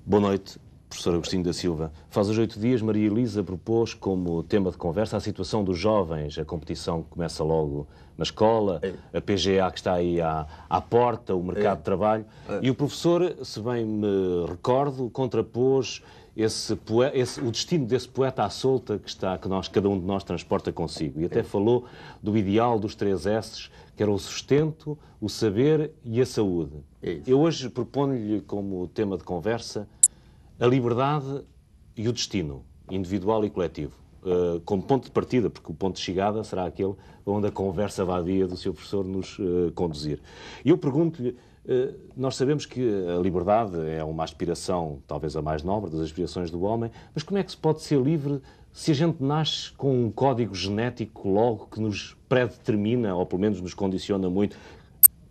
Boa noite, professor Agostinho da Silva. Faz hoje 8 dias, Maria Elisa propôs como tema de conversa a situação dos jovens. A competição que começa logo na escola, a PGA que está aí à porta, o mercado de trabalho. E o professor, se bem me recordo, contrapôs o destino desse poeta à solta que cada um de nós transporta consigo. E até falou do ideal dos 3 S's, que era o sustento, o saber e a saúde. Eu hoje proponho-lhe como tema de conversa a liberdade e o destino, individual e coletivo, como ponto de partida, porque o ponto de chegada será aquele onde a conversa vadia do seu professor nos conduzir. E eu pergunto-lhe, nós sabemos que a liberdade é uma aspiração, talvez a mais nobre das aspirações do homem, mas como é que se pode ser livre se a gente nasce com um código genético logo que nos predetermina, ou pelo menos nos condiciona muito,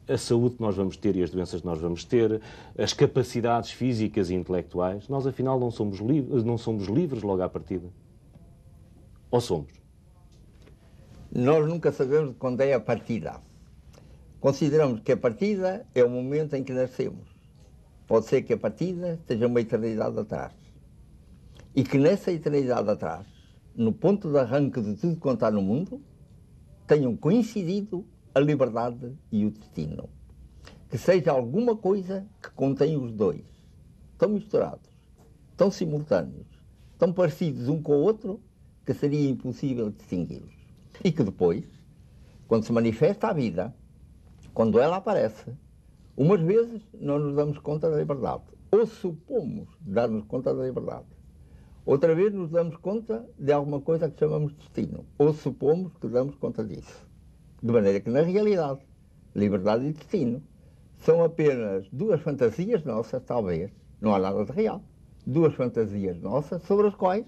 a saúde que nós vamos ter e as doenças que nós vamos ter, as capacidades físicas e intelectuais? Nós, afinal, não somos livres logo à partida? Ou somos? Nós nunca sabemos quando é a partida. Consideramos que a partida é o momento em que nascemos. Pode ser que a partida esteja uma eternidade atrás. E que nessa eternidade atrás, no ponto de arranque de tudo quanto há no mundo, tenham coincidido a liberdade e o destino. Que seja alguma coisa que contém os dois. Tão misturados, tão simultâneos, tão parecidos um com o outro, que seria impossível distingui-los. E que depois, quando se manifesta a vida, quando ela aparece, umas vezes não nos damos conta da liberdade, ou supomos dar-nos conta da liberdade. Outra vez nos damos conta de alguma coisa que chamamos de destino, ou supomos que damos conta disso. De maneira que, na realidade, liberdade e destino são apenas 2 fantasias nossas, talvez, não há nada de real, 2 fantasias nossas sobre as quais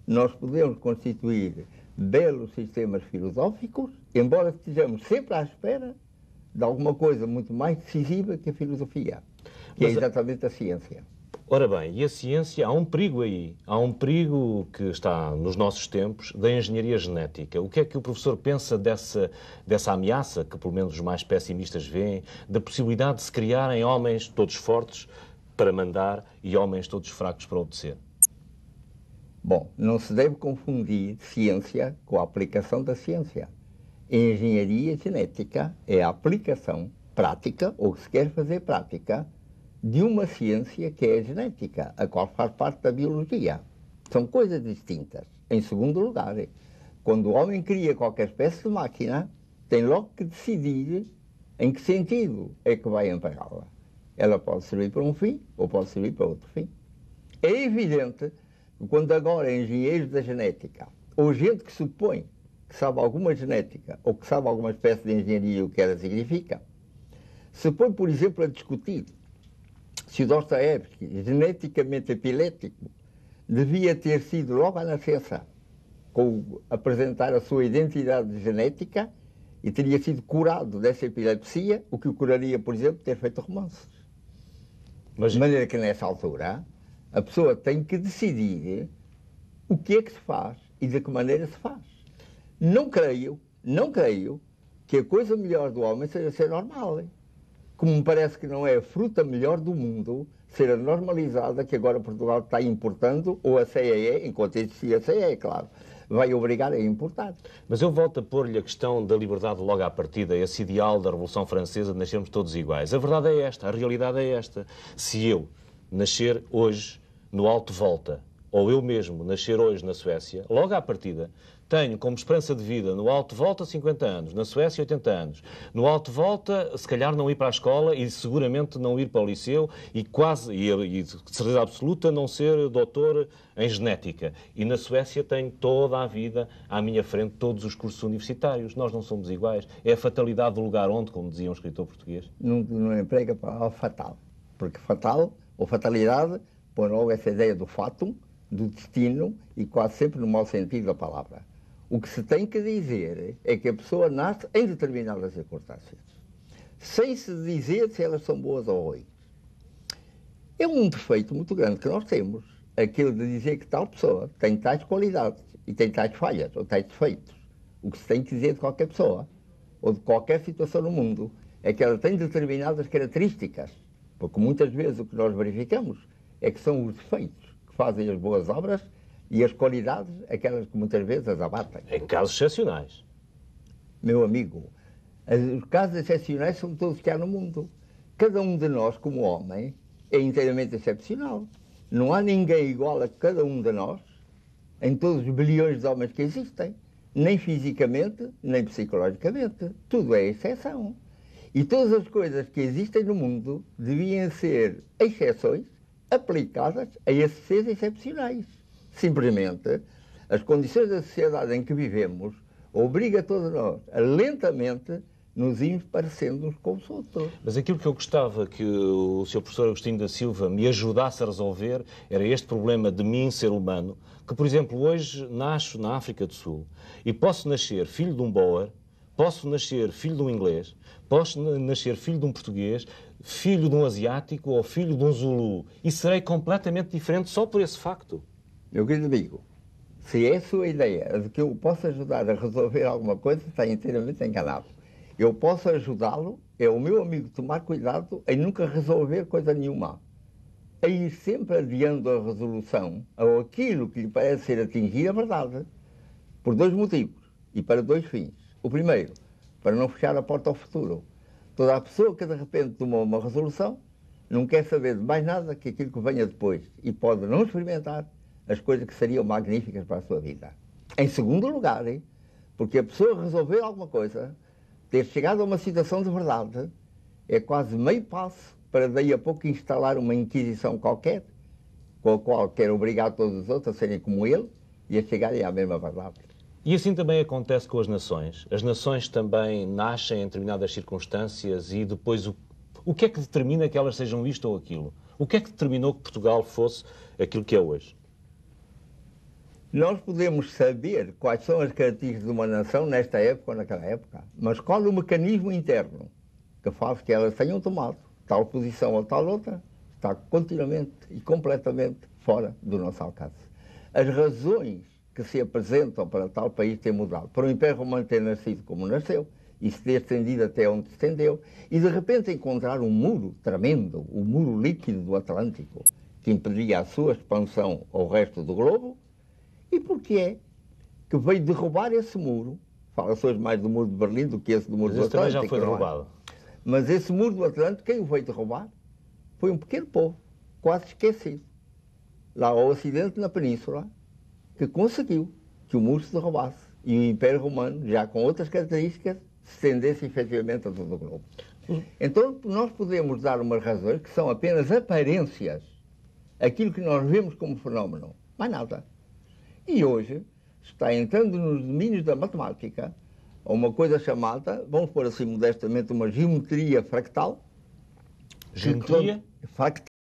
nós podemos constituir belos sistemas filosóficos, embora estejamos sempre à espera de alguma coisa muito mais decisiva que a filosofia, que é exatamente a ciência. Ora bem, e a ciência, há um perigo aí. Há um perigo que está nos nossos tempos da engenharia genética. O que é que o professor pensa dessa ameaça, que pelo menos os mais pessimistas veem, da possibilidade de se criarem homens todos fortes para mandar e homens todos fracos para obedecer? Bom, não se deve confundir ciência com a aplicação da ciência. A engenharia genética é a aplicação prática, ou que se quer fazer prática, de uma ciência que é a genética, a qual faz parte da biologia. São coisas distintas. Em segundo lugar, quando o homem cria qualquer espécie de máquina, tem logo que decidir em que sentido é que vai empregá-la. Ela pode servir para um fim ou pode servir para outro fim. É evidente que quando agora engenheiros da genética, ou gente que supõe que sabe alguma genética ou que sabe alguma espécie de engenharia o que ela significa, se põe, por exemplo, a discutir se o Dostoiévski, geneticamente epilético, devia ter sido logo à nascença apresentar a sua identidade genética e teria sido curado dessa epilepsia, o que o curaria, por exemplo, ter feito romances. De maneira que, nessa altura, a pessoa tem que decidir o que é que se faz e de que maneira se faz. Não creio que a coisa melhor do homem seja ser normal. Como me parece que não é a fruta melhor do mundo ser a normalizada que agora Portugal está importando, ou a CEE, enquanto existia a CEE, claro, vai obrigar a importar. Mas eu volto a pôr-lhe a questão da liberdade logo à partida, esse ideal da Revolução Francesa de nascermos todos iguais. A verdade é esta, a realidade é esta. Se eu nascer hoje no Alto Volta, ou eu mesmo nascer hoje na Suécia, logo à partida, tenho como esperança de vida no alto volta 50 anos, na Suécia 80 anos, no alto volta se calhar não ir para a escola e seguramente não ir para o liceu e de certeza absoluta não ser doutor em genética. E na Suécia tenho toda a vida à minha frente, todos os cursos universitários. Nós não somos iguais. É a fatalidade do lugar onde, como dizia um escritor português. Não emprega a palavra fatal, porque fatal ou fatalidade põe logo essa ideia do fatum, do destino, e quase sempre no mau sentido da palavra. O que se tem que dizer é que a pessoa nasce em determinadas circunstâncias, sem se dizer se elas são boas ou ruins. É um defeito muito grande que nós temos, aquele de dizer que tal pessoa tem tais qualidades e tem tais falhas ou tais defeitos. O que se tem que dizer de qualquer pessoa ou de qualquer situação no mundo é que ela tem determinadas características, porque muitas vezes o que nós verificamos é que são os defeitos que fazem as boas obras e as qualidades, aquelas que muitas vezes as abatem. Em casos excepcionais. Meu amigo, os casos excepcionais são todos que há no mundo. Cada um de nós, como homem, é inteiramente excepcional. Não há ninguém igual a cada um de nós, em todos os bilhões de homens que existem, nem fisicamente, nem psicologicamente. Tudo é exceção. E todas as coisas que existem no mundo deviam ser exceções aplicadas a esses seres excepcionais. Simplesmente, as condições da sociedade em que vivemos obrigam a todos nós a lentamente nos irmos parecendo uns com os outros. Mas aquilo que eu gostava que o Sr. Professor Agostinho da Silva me ajudasse a resolver era este problema de mim, ser humano, que, por exemplo, hoje nasço na África do Sul e posso nascer filho de um Boer, posso nascer filho de um inglês, posso nascer filho de um português, filho de um asiático ou filho de um zulu e serei completamente diferente só por esse facto. Meu querido amigo, se é a sua ideia de que eu posso ajudar a resolver alguma coisa, está inteiramente enganado. Eu posso ajudá-lo, é o meu amigo tomar cuidado em nunca resolver coisa nenhuma. A ir sempre adiando a resolução ou aquilo que lhe parece ser atingir a verdade, por dois motivos e para dois fins. O primeiro, para não fechar a porta ao futuro. Toda a pessoa que de repente tomou uma resolução não quer saber de mais nada que aquilo que venha depois e pode não experimentar as coisas que seriam magníficas para a sua vida. Em segundo lugar, porque a pessoa resolver alguma coisa, ter chegado a uma situação de verdade, é quase meio passo para daí a pouco instalar uma inquisição qualquer, com a qual quer obrigar todos os outros a serem como ele e a chegarem à mesma verdade. E assim também acontece com as nações. As nações também nascem em determinadas circunstâncias e depois o que é que determina que elas sejam isto ou aquilo? O que é que determinou que Portugal fosse aquilo que é hoje? Nós podemos saber quais são as características de uma nação nesta época ou naquela época, mas qual é o mecanismo interno que faz que elas tenham tomado tal posição ou tal outra, está continuamente e completamente fora do nosso alcance. As razões que se apresentam para tal país ter mudado, para o Império Romano ter nascido como nasceu, e se ter estendido até onde se estendeu, e de repente encontrar um muro tremendo, o muro líquido do Atlântico, que impedia a sua expansão ao resto do globo. E porquê é que veio derrubar esse muro? Fala-se hoje mais do muro de Berlim do que esse do muro do Atlântico. Também já foi derrubado. Mas esse muro do Atlântico, quem o veio derrubar? Foi um pequeno povo, quase esquecido, lá ao ocidente, na península, que conseguiu que o muro se derrubasse e o Império Romano, já com outras características, se estendesse efetivamente a todo o globo. Então, nós podemos dar umas razões que são apenas aparências, aquilo que nós vemos como fenómeno, mais nada. E hoje está entrando nos domínios da matemática uma coisa chamada, vamos pôr assim modestamente, uma geometria fractal. Geometria? Fractal.